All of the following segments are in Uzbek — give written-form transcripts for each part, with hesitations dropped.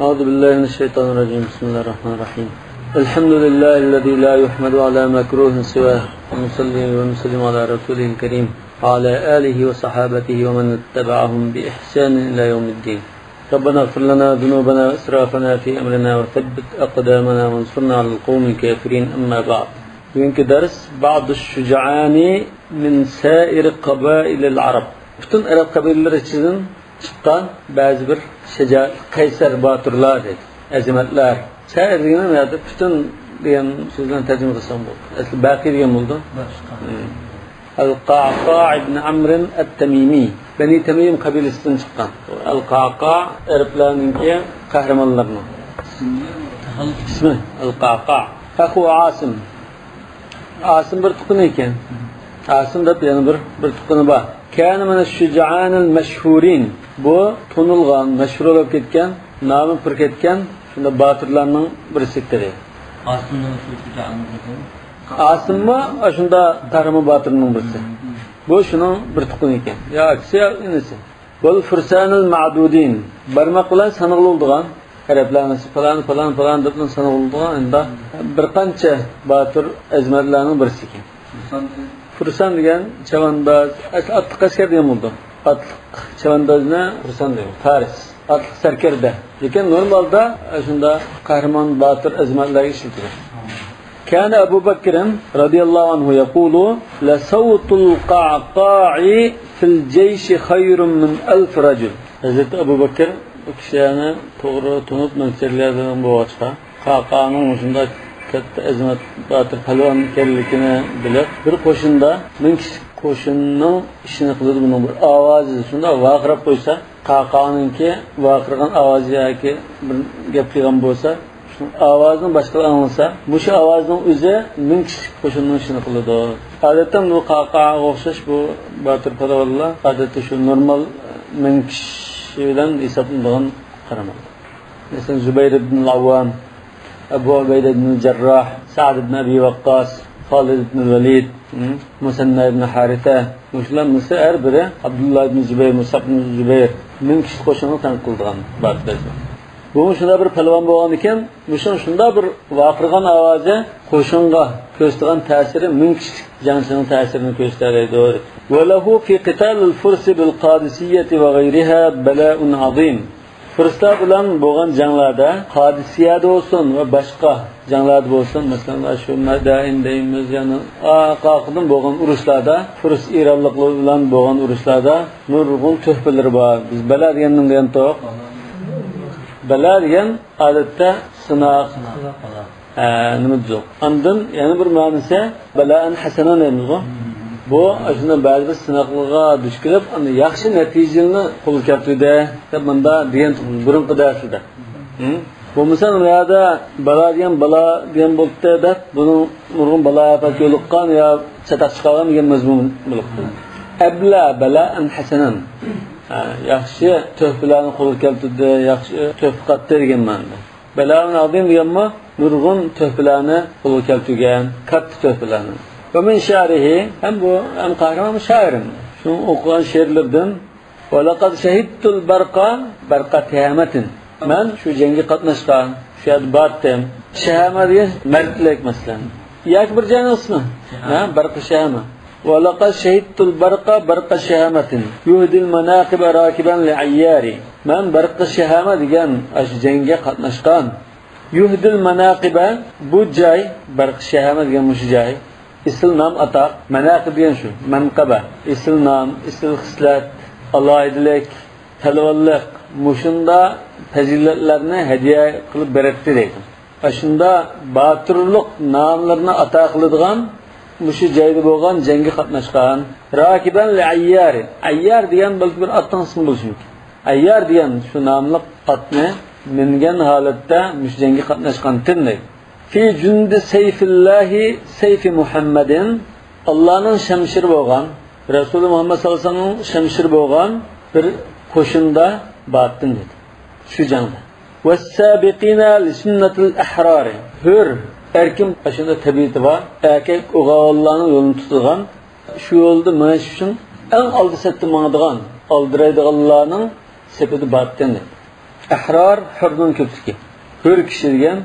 أعوذ بالله من الشيطان الرجيم. بسم الله الرحمن الرحيم. الحمد لله الذي لا يحمد على مكروه سواه، ونصلي ونسلم على رسوله الكريم وعلى آله وصحابته ومن اتبعهم بإحسان إلى يوم الدين. ربنا اغفر لنا ذنوبنا وإسرافنا في أمرنا وثبت أقدامنا وانصرنا على القوم الكافرين. أما بعد. Bugünkü ders bazı şücaani min sair kabailil Arab. Bütün Arap kabileleri için çıkan bazı bir şeca kaysar batırlar dedi. Azimetler. Sair degeni nerede? Bütün diyen sözden tercüme kılsam bu. Aslı baki diyen buldu. El-Qa'qa' ibn Amr el-Tamimi. Beni Tamim kabilesinden çıkan. El-Qa'qa' Araplarınki kahramanlarına. İsmi El-Qa'qa'. Akhu Asim. Asim bir tukun iken. Asim da yani bir tukunu var. Kâne min eş-şüca'anil meşhurin. Bu tunulgan, meşhur olup ketken, namı pır ketken şunda batırlarının birisidir. Asim'nin şüca'anı Asim mı? Şunda tarımı batırının birisi. Bu şunun bir tukun iken. Ya aksi ya inisi. Bol fırsanil ma'dudin. Barmakla sanıqlı olduğun Araplarning falan deb sanıqlıgan unda bir qancha batır azmatlarning birisi ekan. Fursan degan chavandaz, atliq askar degan bo'ldi. Atliq chavandazni fursan deydi. Faris. Atliq sarkarda. Lekin normalda shunda qahramon batır azmatlarga ishlatiladi. Kana Abu Bakr radhiyallohu anhu yaqulu la sawtul qa'qa'i fil jaysh khayrun min 1000 rajul. Hazrat Abu Bakr bu kishini to'g'ri tunib nökterlerden bu açığa. Qa'qa'nın şunda katta azmat batır palvon ekanligini bilib, bir qo'shinda 1000 kishi qo'shinning ishini qiladi. Buning bir ovozi shunda vaqirab qo'ysa, Qa'qa'ningki vaqirgan ovozi yoki bir gap qilgan bo'lsa, shu ovozini boshqalar anglasa, bu shu ovozning o'zi 1000 kishi qo'shinning ishini qiladi. Odatda bu Qa'qa'ga o'xshash bu batır palvonlar odatda shu normal 1000 kishi hesaplanadigan qaramoq. Mesela Zübeyir ibn al-Awwam, Abu Ubeyde ibn al-Jarrah, Sa'd ibn Abi Waqqas, Khalid ibn al-Walid, Musanna ibn Haritha. Mushlar misal her biri Abdullah ibn Zübeyir, Musab ibn Zübeyir 1000 kishi qo'shinni tanqildigan batlar. Bu shunda bir palvon bo'lgan ekan, bu shunda bir vaqirgan ovozi qo'shinga ko'rsatgan ta'siri 1000 kishi jangchining ta'sirini ko'rsatadi. Va lahu fi qital al-furs bil-Qadisiyyah va ghayriha bala'un azim. Furslar bilan bo'lgan janglarda, Qadisiyada bo'lsin va boshqa janglarda bo'lsin, masalan shu Madain deymiz, ya'ni Qaqdan bo'lgan urushlarda, Furs Ironliklar bilan bo'lgan urushlarda nurg'un tuhfalar bor. Biz bala degandan to'q. Bala degan odatda sinoq. Nima deydi? Ondan yana bir ma'nosi bala'an hasanan deymiz. Bu aslında bazı sınavlara duch kelib, yaxshi natijani qo'lga kiritdi deb bunda degan burun qidasida. Bu misol yo'da bala degan bo'ldi deb buni nurg'un bala afat yo'liqqan yo chataq chiqargan degan mazmun bo'libdi. Abla bala'an hasanan. Yaxshi tuhfalarni qo'lga kiritdi, yaxshi tuhfa qatdi degan ma'noda. Bala'un azim deganmi nurg'un tuhfalarni qo'lga kiritgan, katta tuhfalarni. Ve min şarihi hem bu hem kahraman şairim. Şu okuyan şiirlerden ve laqad şehidtul barqa tihametin. Ben şu cengi katnaşkan, şu adbattem. Şehame diye mertlik mesela. Yak bir cengi ismi. Barqa şehame. Ve laqad şehidtul barqa şehametin. Yuhdil menakibe rakiben li'ayyari. Ben barqa şehame diyen şu cengi katnaşkan. Yuhdil menakibe bu cay barqa şehame diyen bu cay. İsl nam atak, manaqib diyen şu, manqaba. İsl nam, isl xislat, alaydilik, talvallik, muşunda faziletlerini hediye kılıp beretti deydi. Aşında batırlık namlarını atak kılıdığan, muşu caydı boğan, cengi katnaşkan. Rakiben li ayyari. Ayyar diyen belki bir attan ismi bulsun. Ayyar diyen şu namlık atını mingen halette muşu cengi katnaşkan tinleydi. Fi cündi seyfillahi seyfi Muhammedin Allah'ın şemşir boğan Resulü Muhammed sallallahu aleyhi ve sellem'in şemşir boğan bir koşunda battın dedi. Şu canda. Vessabiqina li sünnetil ahrari. Hür erkim başında tabiati var. Erkek Allah'ın yolunu tutulgan. Şu yolda meş için en aldı setti mağdıgan aldıraydı Allah'ın sepeti battın dedi. Ahror hurning ko'pligi. Bir kishi degan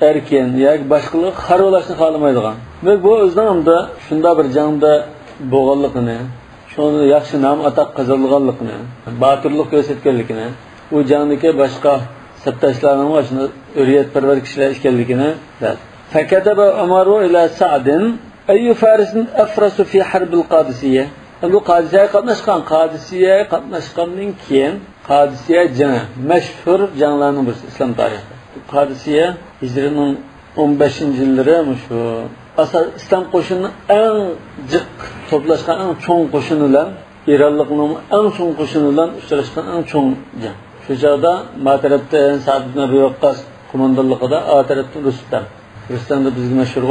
erkin yoki boshqalar xarolashni xohlamaydigan. Va bu o'zining hamda shunda bir jangda bo'lganligini, shuni yaxshi nom ataq qozonganligini, botirlik ko'rsatganligini, u jangdagi boshqa sabtashlarning shuni o'riyatparvar kishilar ekanligini biladi. Fakataba Umaru ila Sa'din ayyu farisin afrasu fi harbil Qadisiyya. Bu Qadisiyyaga qatnashgandan keyin Qadisiyya jangi mashhur janglarning birisi islom tarixida. Qadisiyya Hijrining 15-yillari shu asal islom qo'shini eng jiq to'plashgan eng cho'ng qo'shin bilan Ironlikning eng cho'ng qo'shini bilan uchrashgan eng cho'ng jang. Shu chog'da ma tarafda Sa'd ibn Abi Waqqas qo'mondonligida, a tarafda Rustamda bizga mashhur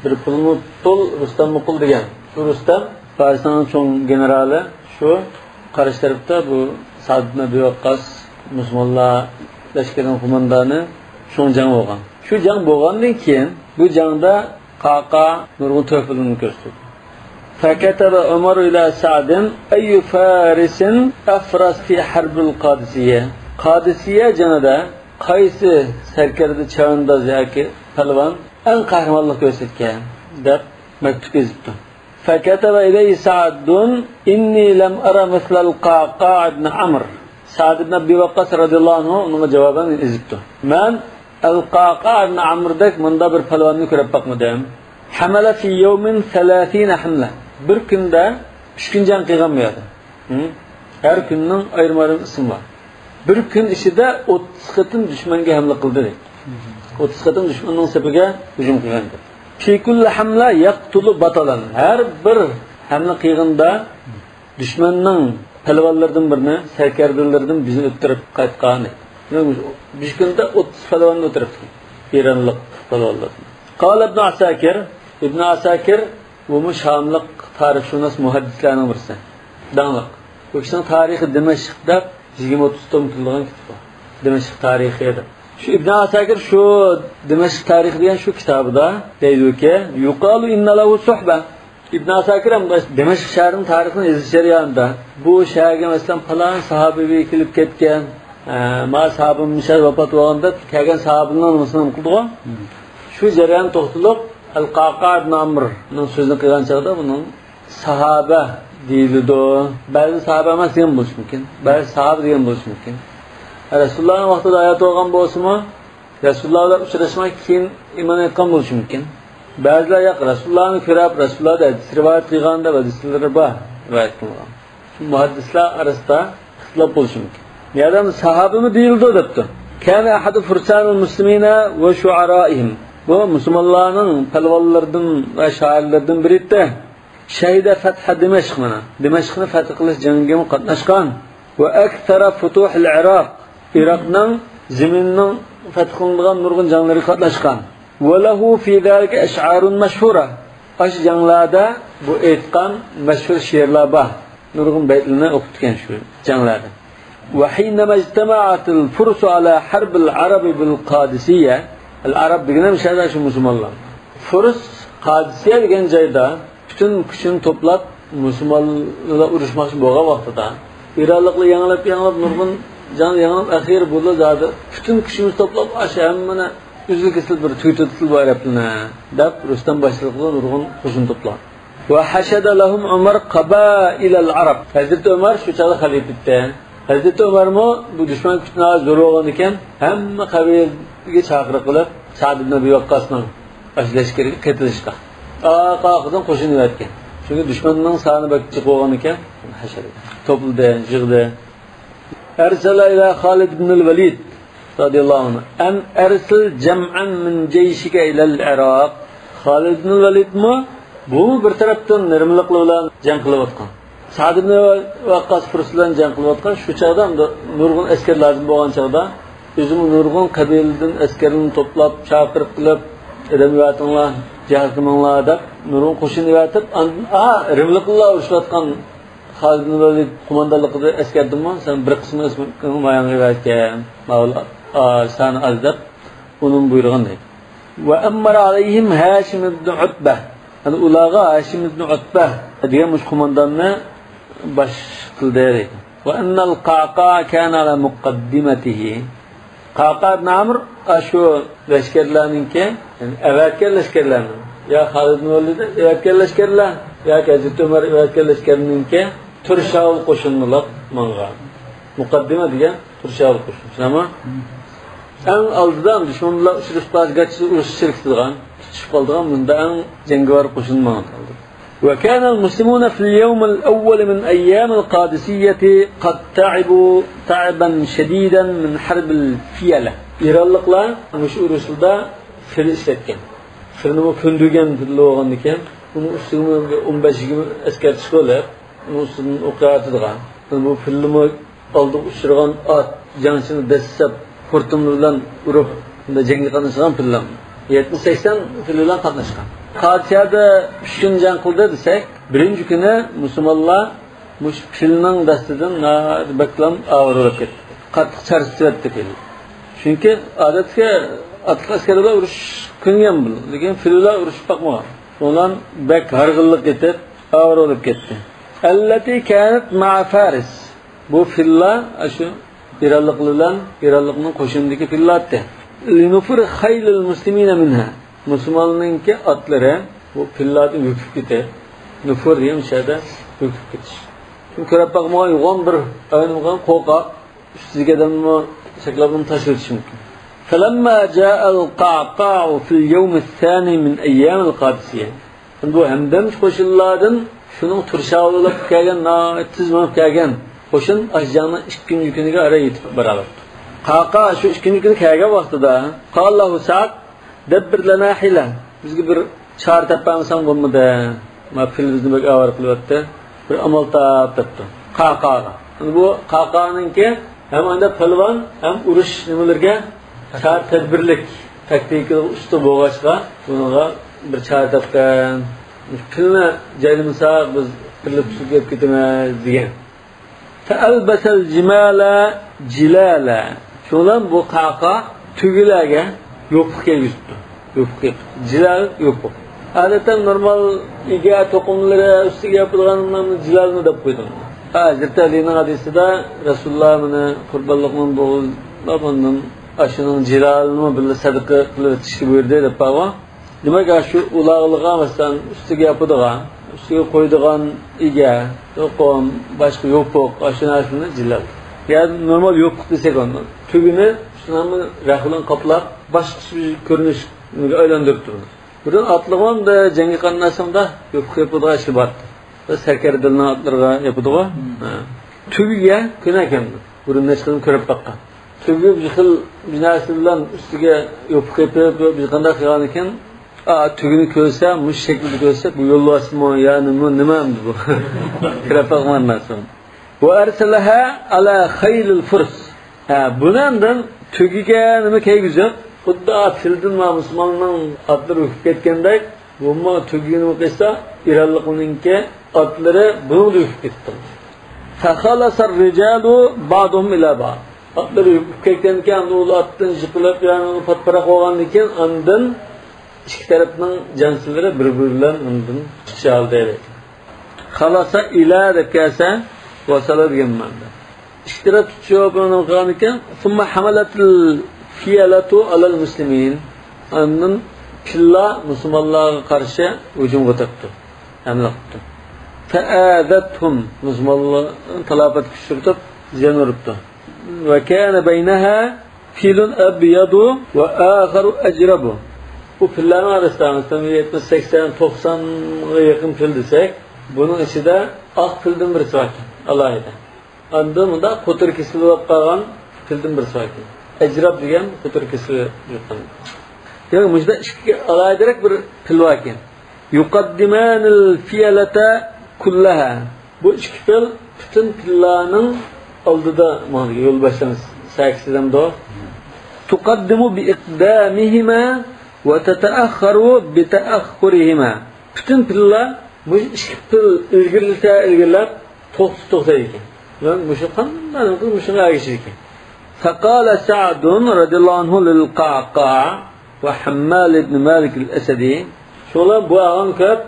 bir pulni to'l Rustam Muqul degan. Shu Rustam Faristonning cho'ng generali, shu qarshi tarafda bu Sa'd ibn Abi Waqqas musulmonlar lashkarining qo'mondoni cho'ng jang bo'lgan. Shu jang bo'lgandan keyin bu jangda Qaqa nurg'un to'filini ko'rsatdi. Fakataba Umar ila Sa'din ayyu farisin afras fi harbil Qadisiyya. Qadisiyya jangida qaysi sarkarda chavandoz yoki palvon eng qahramonlik ko'rsatgan deb maktub yozibdi. Fakataba ilayhi Sa'dun inni lam ara misla al-Qaqa ibn Amr. Sa'd ibn Abi Waqqas radhiyallohu anhu unga javoban yozibdi. Men al-Qaqa ibn Amrdak munda bir palvonni ko'rib baqmadim. Hamala fi yawmin 30 hamla. Bir kunda 3 kun jang qilgan bo'ladi. Har kunning ayrim ismi bor. Bir kun ichida 30 qatim dushmanga hamla qildi. 30 qatim dushmanning safiga hujum qilgandi. Fi kulli hamla yaqtulu batalan. Har bir hamla qilganda dushmanning palvonlardan birini, sarkardalardan bizni o'ttirib qaytgan. Bir kunda 30 palvonni o'tiribdi. Eronlik palvonlar. Qala Ibn Asakir bu Şamliq tarixshunos muhaddislarning birisi. Danliq. Bu kishining tarixi Dimashqda 20-30 tom tuzilgan kitob. Dimashq tarixi edi. Shu Ibn Asakir shu Dimashq tarixi degan shu kitobida deydi-ki, yuqalu inna lahu suhba. Ibn Asakir ham Dimashq shahrining tarixini yozish jarayonida bu shaharga masalan falan sahobiy kelib ketgan, ma sahabim mishar vafot bo'lganda kelgan sahobining nomini qildi-ku. Shu jarayon to'xtalib Al-Qaqa ibn Amrning so'zini qilgan chog'da buning sahaba deyildi. Ba'zi sahaba emas degan bo'lishi mumkin. Ba'zi sahaba degan bo'lishi mumkin. Rasulullohning vaqtida hayot bo'lgan bo'lsa-mu, Rasululloh bilan uchrashmay keyin iymon etgan bo'lishi mumkin. Ba'zilar yo'q, Rasulullohni ko'rib, Rasulullohdan rivoyat qilganda vazifalari bor, rivoyat qilgan. Shu muhaddislar orasida ixtilof bo'lishi mumkin. Ya'ni sahabimi deyildi debdi. Kana ahadu fursanul muslimina va shu'araihim. Bu musulmonlarning palvonlaridan va shoirlardan biri edi. Shahida fath Dimashq mana. Dimashqni fath qilish jangiga qatnashgan va akthara futuh al-Iroq. Iroqning zaminning fath qilingan nurg'un janglarga qatnashgan. Va lahu fi zalika ash'arun mashhura. Ash janglarda bu aytgan mashhur she'rlar bor. Nurg'un baytlarni o'qitgan shu janglarda. Wa hinama ijtama'at al-furs ala harb al-arab bil-Qadisiyya. Al-Arab degan shahar shu musulmonlar. Furs Qadisiyya degan joyda bütün kuchini to'plab musulmonlar urushmoqchi bo'lgan vaqtida Ironliklar yanglab nurg'un yanglab akhir bo'ldi zodi. Bütün kuchimizni to'plab ashamini uzil-kesil bir tuytutil bo'laraptini deb Rustam boshliqlar nurg'un qo'shin to'pladi. Va hashada lahum Umar qaba'il al-Arab. Hazrat Umar shu chog'da xalifa edi. Hazrat Umar mo bu dushman kuchini zo'r bo'lgan ekan, hamma qabilaga chaqiriq qilib Sa'd ibn Abi Waqqasning ashlashkariga qaytilishga. Qaqidan qo'shin yuvatgan. Chunki dushmanning soni bakchi qo'ygan ekan, hashar to'pladi, yig'di. Arsala ila Khalid ibn al-Walid radhiyallohu anhu an arsil jam'an min jayshika ila al-Iroq. Khalid ibn al-Walid mo bu bir tarafdan nirmliq bilan jang qilayotgan. Sa'd ibn Waqqas bilan jang qilayotgan shu chog'da nurg'un askar lozim bo'lgan chog'da o'zim nurg'un qabiladan askarni to'plab chaqirib qilib edamiyatlar jihad qilinglar deb nurg'un qo'shin yuvatib rimliqlar urushayotgan Khalid ibn Walid qo'mondonligida askardim-mi sen bir qismi ismini mayonga yuvatgan mavla san azdab uning buyrug'ini deydi. Va amara alayhim Hashim ibn Utba. Ana ularga Hashim ibn Utba degan mush qo'mondonni bosh qildi deydi. وأن القعقاع كان على مقدمته. قعقاع بن عمرو أشو لشكرلانينكي يعني أباكر لشكرلان يا خالد بن وليد أباكر لشكرلان يا كازت عمر أباكر لشكرلانينكي ترشاو qo'shinlar mangan. Muqaddima degan Turshal qo'shin. Shunami? Eng oldidan dushmanlar uchrashqachgacha urush shirktilgan, tutishib qolgan bunda eng jangovar qo'shin mangan. وكان المسلمون في اليوم الأول من أيام القادسية قد تعبوا تعبا شديدا من حرب الفيلة. İranlıklar مش urushda fil işletken. Filni kundurgan fillogan ekan. Uni ustiga 15-20 askar chiqib Musulun o'qiyotdigan. Bu filmi oldi uchirgan ot jangchini dastlab xurtumlar bilan urib, unda jangga qatnashgan fillar. 70-80 fillar qatnashgan. Qadiyada 3 kun jang qildi desak, birinchi kuni musulmonlar mush filning dastidan baklam avrilib ketdi. Qattiq charchatdi fil. Chunki odatga otliq askarlar urush qilgan bu, lekin fillar urushib boqmagan. Ular bak harg'inlik ketib, avrilib ketdi. التي كانت مع فارس. Bu filla aşu İranlıkның qo'shindagi fillatdi. Linufur khaylil muslimina minha. Musulmonlarning atlari bu fillatni yukib ketdi. Nufur degan shada yukib ketish. Shuni ko'rib bakmoq yo'g'on bir aynigan qo'qa ustiga damni shaklabni tashiritish mumkin. فلما جاء القعقاع في اليوم الثاني من أيام القادسية. Bu hamdam qo'shinlardan Şunun turşavlılık kelgen, tizmanıp kelgen qo'shin Ajjanning 2-kunchi kuniga ara yetib baralar. Qaqa shu 2-kunchi kuni kelgan vaqtida Allahu Sa'd dabbir lana hila. Bizga bir chor topamsan bo'lmadi. Ma filimizni bek avar qilyapti. Bir amal topdi. Qaqaga. Bu Qaqaningki ham unda palvon, ham urush nimalarga chor tadbirlik taktika usta bo'lg'achqa bunga bir chor topgan. Filni jaylimisak biz filib sugib ketamiz degan. Ta'albasal jimala jilala. Shundan bu qaqa tugilarga yo'qqa yutdi. Yo'qqa. Jilal yo'q. Adatan normal iga to'qimlari ustiga yopilganlarni jilalni deb qo'ydim. Hazrat Alining hadisida Rasululloh meni qurbonlikning bo'lgandan ashuning jilalini bil sadaqa qilib o'tishga buyurdi deb pago. Demak, shu ulag'liga masalan ustiga yopadigan, ustiga qo'ydigan iga, to'qim, boshqa yo'q, ashuna jilal. Yani normal yo'q desak onu. Tugini shunami rahlan qoplab, boshqa ko'rinishga aylantirib turdi. Bundan atlig'im da jangga qatnashimda yo'q yapadigan ish bor. Biz sarkardilni atlarga yapadigan. Tugiga kun ekan. Burunni chiqib ko'rib baqqan. Tugi bir xil binasi bilan ustiga yo'q yapib, bir qanday qilgan ekan. Tugini ko'rsa, mush shaklda ko'rsa, bu yo'llasmi, ya'ni nima endi bu? Kirapaqman nasan. Va arsalaha ala khaylil furs. Bundan tugiga nima keygizib, xuddi fildin va musulmonning atlari o'kib ketgandek, bu tugini o'qisa, iranlikninki atlari buni o'kib ketdi. Fa khalasar rijalu ba'dhum ila ba'd. Atlari o'kib ketgandan u atdan yiqilib, ya'ni patparaq bo'lgandan keyin ondan ikki tarafning jansilari bir-biri bilan undan chiqishaldi. Xalasa ila deb kelsa, vasala degan ma'noda. Ikki taraf tushib qolgan ekan, "Summa hamalatil fiyalatu alal muslimin." Ondan killa musulmonlarga qarshi hujumga o'tdi. Hamla qildi. Fa'adathum musulmonlar talafat kuchirtib, ziyon uribdi. Va kana baynaha filun abyadu va akharu ajrabu. Bu fillarning orasida 70-80-90 ga yaqin fil desak, buning ichida oq fildan birisi bor. Alohida. Unda bunda qo'tir kesilib qolgan fildan birisi bor. Ajrab degan qo'tir kesilib yotgan. Yani mujda ikki alohidaroq bir fil bor ekan. Yuqaddimanil fiyalata kullaha. Bu ikki fil butun fillarning oldida mana yo'l boshlamiz. Saksizamda tuqaddimu bi iqdamihima va tata'akhkharu bi ta'akhkhurihima. Bütün fillar bu ikki fil ilgirlab to'xtaydi ekan. Yani bu qanday qilishga erishdi ekan. Faqala Sa'd radhiyallohu anhu lil Qaqa va Hammal ibn Malik al-Asadi. Şolar bu ağam köp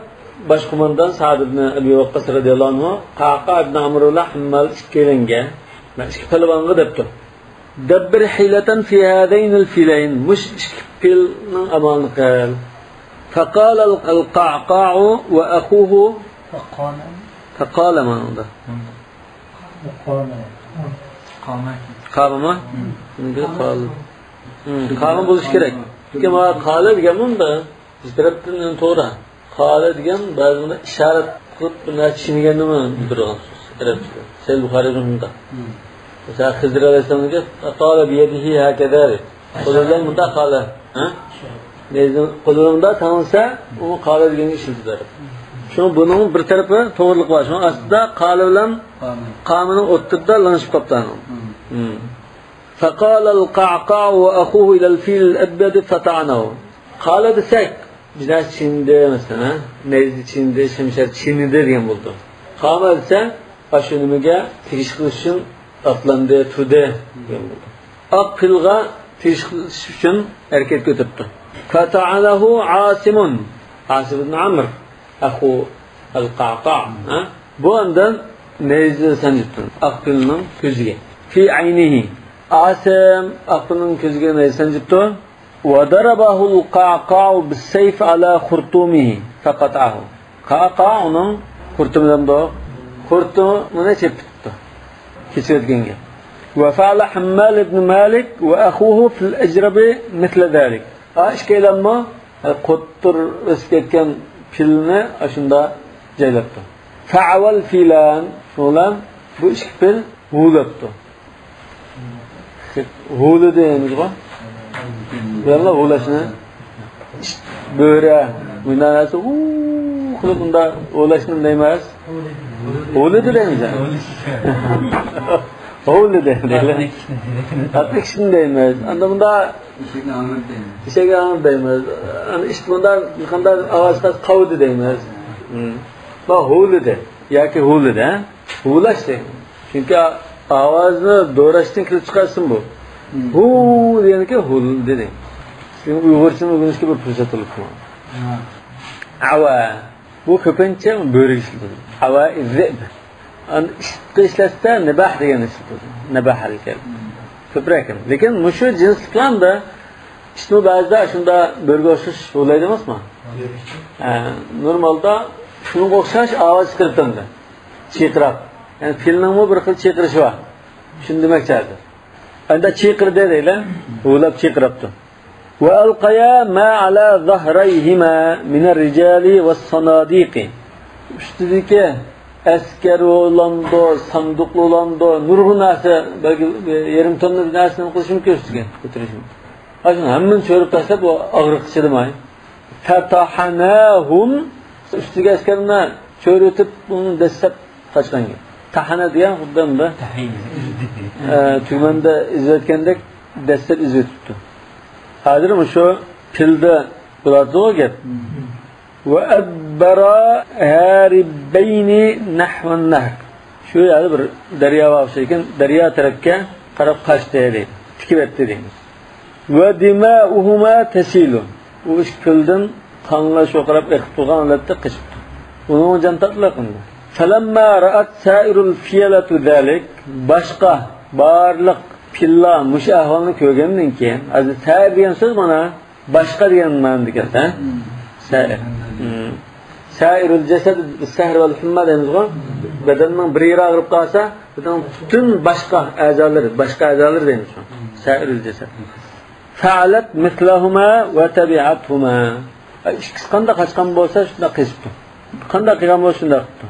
boshqo'mondan Sa'd ibn Abi Waqqas radhiyallohu anhu Qaqa ibn Amr bilan Hammal ikkilenga, ikki palvonga debdi. Dabbir hilatan fi hadayn al-filayn, mush ikki filning amalini qil. Faqala al-Qa'qa' wa akhuhu faqala ma'nada. Qama nega qol. Qama bo'lish kerak. Kim qala degan bunda biz tarafdan to'g'ri. Qala degan ba'zida ishorat qilib buni tushunganini bildirgan so'z. Arabcha. Sahih Buxoriyda bunda. Mesela Hızır Aleyhisselam'da qala bi yadihi hakada. Qo'lidan bunda qala, ha? Qo'lida tansa, u qala degan ishlar. Shu buning bir tarafi to'g'riliq bor. Shu aslida qala bilan qamining o'rtasida lanishib qolgan. فقال القعقاع وأخوه إلى الفيل الأبيض فتعناه. قال desek, bizler Çin'de mesela, Nezdi Çin'de, Şemşer Çin'de diyen buldu. Qama dese, aşınımıga tegish qilishim atlandı, tude diyen buldu. Ak pilga tegish qilish uchun harakat ko'taribdi. Fata'alahu Asimun, Asim ibn Amr, akhu al-Qa'qa'. Bu andan Nezdi sanjibdi, ak pilning ko'ziga. Fi aynihi. Asim aqlının ko'ziga ney sanjibdi. Wa darabahu al-Qa'qa' bis-sayf ala khurtumihi faqata'ahu. Qaqa' uning xurtumidan xurtumini chepibdi. Kechirganga. Wa fa'ala Hammal ibn Malik wa akhuhu fil ajrabi mithla zalik. Ashkelamma qottir o'sgan filni ashunda joylabdi. Fa'awal filan, shulan bu ikki fil huvlabdi. Hulu deymiz bu. Valla hulashni bo'ra bundanasi qilib bunda hulashni deymiz. Hulu deymiz. Hulu deymiz. Tatlikshni deymiz. Anda bunda ishga deymiz. Ana ish bunda qanday ovozda qavdi deymiz. Bu hulu de yoki hulu de. Hulash deymiz. Chunki ovozni do'rashdan kelib chiqarsin bu. Hu deganki hul dedi. Sen Uyg'urchani o'rganishga bir fursat olibdi. Ava. Bu ko'pincha bo'ri ishlaydi. Ava izib. An ishlatsa nibah degan ishlaydi. Nibah ekan. Ko'proq. Lekin mushu jinslarda ishni ba'zida shunda bo'rga o'xshash bo'laydi emasmi? Normalda shunga o'xshash ovoz chiqaribdi. Chiqirib. Yani filning bir xil chiqirishi bor. Shuni demoqchidir. Anda chiqirdi deylar, o'ylab chiqiribdi. Va alqaya ma ala zahrayhima min ar-rijali was-sanadiqi. Ustidagi askar o'lando, sanduq o'lando, nurg'un narsa, balki yarim tonna narsani qilishim kerak ko'tarishim. Ashuni hammani cho'rib tashlab, u og'riqchi demay. Fatahanahum ustiga askarni cho'ritib, uni dastlab qochqanga. Tahana degan xuddanda tumanda izlatgandek dastlab izlatibdi. Hozir shu tilda bo'ladi gap. Va abbara haribayni nahwan nahr. Shu yani bir daryo bor ekan, daryo tarafga qarab qochdi deydi. Tikib etdi deymiz. Va dima'uhuma tasilu. U ish tildan qonlar sho'qirab eqib turgan holatda qochibdi. Uni jantatlar qildi. Falamma ra'at sa'irul fiyalatu zalik, boshqa barliq pilla mush ahvolni ko'rgandan keyin, hozir sa'ir degan so'z mana boshqa degan ma'noda ekan-da. Sa'ir. Sa'irul jasad as-sahr wal humma deymiz-ku. Badanning bir yeri og'rib qolsa, butun boshqa a'zolar deymiz. Sa'irul jasad. Fa'alat mithlahuma wa tabi'athuma. Ikkisi qanday qochgan bo'lsa, shunda qilibdi. Qanday qilgan bo'lsa, shunda qilibdi.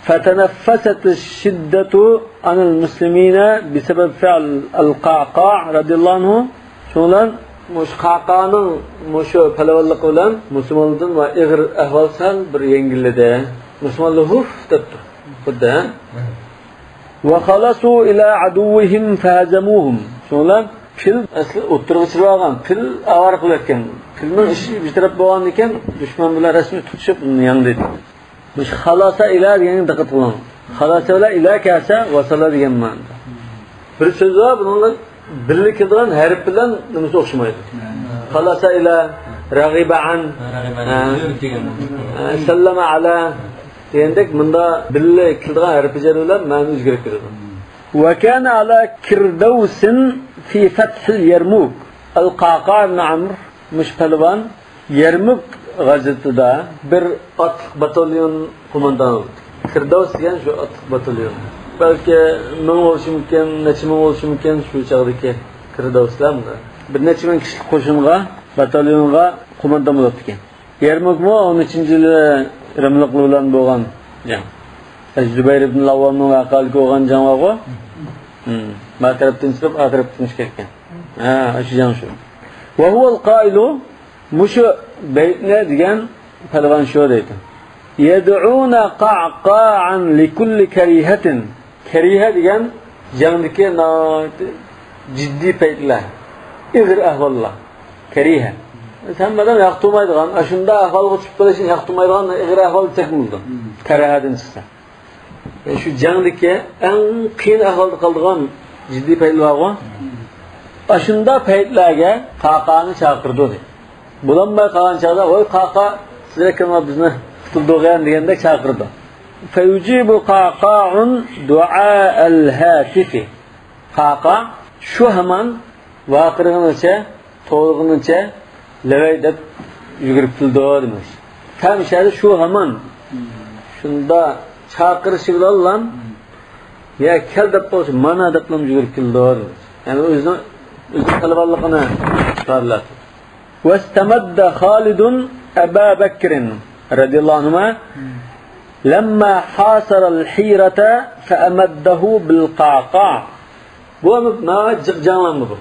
فتنفست الشدة عن المسلمين بسبب فعل القعقاع رضي الله عنه. شونlan mush qaqaning mushu palavallik bilan musulmonlardan va ig'ir ahvol sal bir yengilladi. Musulmonlar huf debdi. Xuddi. Va khalasu ila aduwwihim fahazamuhum. Shonlar fil asli o'tirg'ichib olgan, fil avar qilayotgan. Filning ishi bitirib bo'lgan ekan, dushman bilan rasmiy tutishib uni yanglaydi. Mush xalasa ila degan diqqat qiling. Xalasa ila kelsa vasala degan ma'noda. Bir so'z bor, bunlar birlik bilan harf bilan nimasi o'xshamaydi. Xalasa ila Rag'iba an. Sallama ala. Degandek bunda billa kildigan harfi jarlar ma'ni o'zgarib ketadi. Wa kana ala kirdawsin fi fath al-Yarmouk. Al-Qaqa ibn Amr mushpalvan Yarmouk g'azotida bir otliq batalyon qo'mondoni. Kirdaws degan shu otliq batalyon. Balki 1000 bo'lishi mumkin, necha ming bo'lishi mumkin shu chog'dagi Kirdawslarmi? Bir necha ming kishilik qo'shinga, batalyonga qo'mondon bo'lib ekan. Yarmoukmi 13-yili Rimliqlar bilan bo'lgan jang. Zubayr ibn Lawwamning vaqali bo'lgan jang va ma'tarafdan chiqib, aqrabdan chiqgan. Shu jang shu. Va huwa al-qailu mushu baytni degan palvon shu deydi. Yad'una qa'qa'an li kulli karihatin. Kariha degan jangdagi jiddiy paytlar. Ig'ir ahvollar. Kariha. Hammadan yoqtirmaydigan, shunda ahvolga tushib qolish yoqtirmaydigan ig'ir ahvol chekildi. Karahadan chiqsa. Shu jangdagi eng qiyin ahvolda qolgan jiddiy paytlar bor. Shunda paytlarga qaqani chaqirdi dedi. Bulanmay qolgan chaqda, "Voy qaqa, sizlar kim bizni qutuldigan" deganda chaqirdi. Fayujibu qaqa'un du'a al-hatifi. Qaqa shu hamon vaqirganicha, to'lg'inicha lavay deb yugurib keldi demiş. Kamishadi shu hamon shunda chaqirishi bilan ya kel deb qo'ysa, mana deb yugurib keldi. Ya'ni o'zi qalbanligini ifodaladi. واستمد خالد أبا بكر رضي الله عنهما لما حاصر الحيرة فأمده بالقعقاع. Bu ma canlandı bu.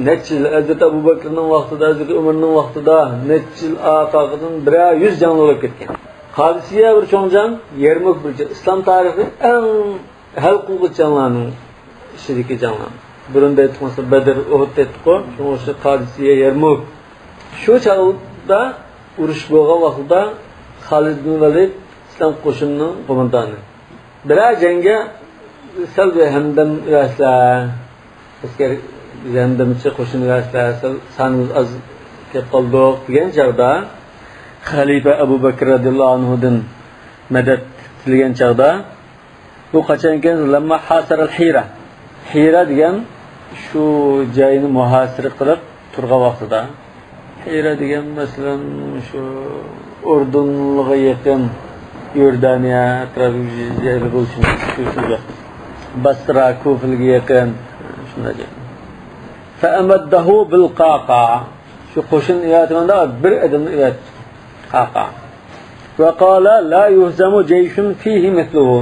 Neçil Hazreti Abu Bakr'ın vaxtida, Hazreti Ömer'in vaxtida neçil aqaqının 100 canlı olup ketken. Hadisiye bir çoğun can, Yarmouk bir İslam tarihi en hal qılgıç canlarının işideki canlar. Burunda etmesi Bedir, Uhud etko, şu Hadisiye, Yarmouk. Şu çağda uruş bo'lgan vaqtda Khalid ibn Walid İslam qo'shinining qo'mondoni. Biroq jangga salga hamdam raslar, askar hamdamchi qo'shin raslar, sanimiz az kelib qoldik degan chog'da Xalifa Abu Bakr radhiyallohu anhudan madad tilgan chog'da bu qachon ekan? Lamma hasar al-Hira. Hira degan shu joyni muhosara qilib turgan vaqtida Hira degan masalan shu Urdunga yaqin Yordaniya atrofiga joylar bo'lishi mumkin. Basra, Kufilga yaqin shunday. Fa amaddahu bil qaqa. Shu qo'shin iyatmanda bir odamni iyat qaqa. Va qala la yuhzamu jayshun fihi mithluhu.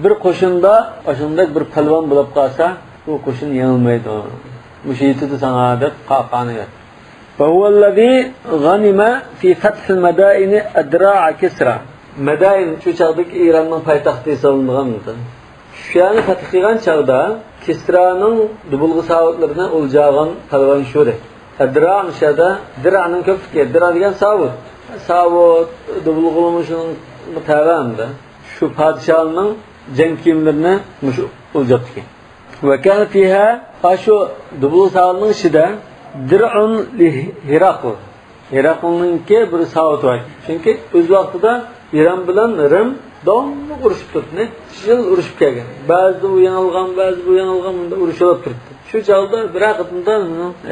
Bir qo'shinda o'shunday bir palvon bo'lib qolsa, bu qo'shin yengilmaydi. Mushaytida sana deb qaqani iyat. فهو الذي غنم في فتح المدائن أدراع كسرى. مدائن şu çağdaki İran'ın paytaxtı salınğandı. Şuanı fatihgan çağda Kisra'nın dubulğu savutlarına olacağın palvan şöyle. Adra şada dira'nın köpke, dira degan savut. Savut dubulğulmuşun mutavandı. Şu padişahının jang kiyimlerini muş olacaktı. Ve kana fiha şu dubulğu savutның içinde Dir'un li Hirakl. Hirakl'ninki bir savut var. Çünkü o'z vaqtida İran bilan Rim davomli urushib turibdi. Yil urushib kelgan. Ba'zi u yanilgan, ba'zi bu yanilgan, bunda urushib turibdi. Shu chog'da bir vaqtda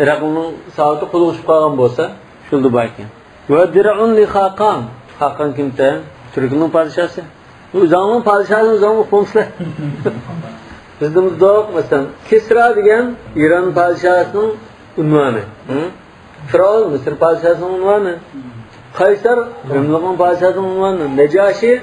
Hiraklning savuti qo'lga qolgan bo'lsa, shuldi ekan. Va Dir'un li Xaqan. Xaqan kimda? Turkning podshosi. Bu zamon podshosi zamon qo'mslar. Bizimizda masalan Kisra degan İran podshosining unvoni. Firavun Misr padişahının unvoni. Kaysar Rimliqning padişahının unvoni. Najashi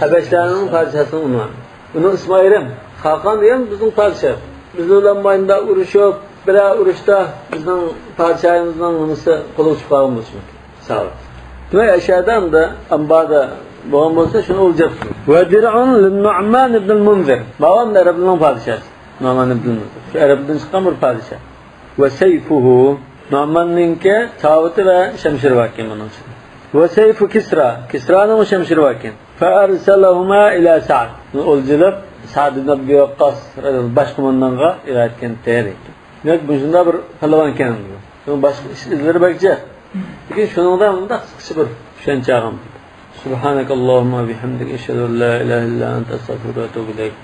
Habeşlarning padişahının unvoni. Bunun ismi ayrım. Xaqan degan bizning padişah. Biz bilan mayında urushib, bira urushda bizning padişahimizning nimasi qo'lga chiqib qolgan bo'lsa kerak. Sağ ol. Demak, aşağıdan da ambada bo'lgan bo'lsa shuni o'ljab. Va dir'un lin-Nu'man ibn al-Munzir. Babam da Arabning padişahı. Nu'man ibn al-Munzir. Şu Arabdan chiqqan bir padişah. Ve seyfuhu Nu'manninki savuti ve şemşiri vakin bunun için. Ve seyfu Kisra. Kisra'nın şemşiri vakin. Fe erselahuma ila Sa'd. Olculup Sa'd ibn Abi Waqqas baş kumandanğa iletken teyir etti. Demek bu şunda bir palavan kendi. Şunun başka izleri bakacak. Lekin shuningda bunda qisqacha bir tushunchag'im. Subhanakallahumma bihamdika ashhadu an la ilaha illa anta astaghfiruka va atubu ilayk.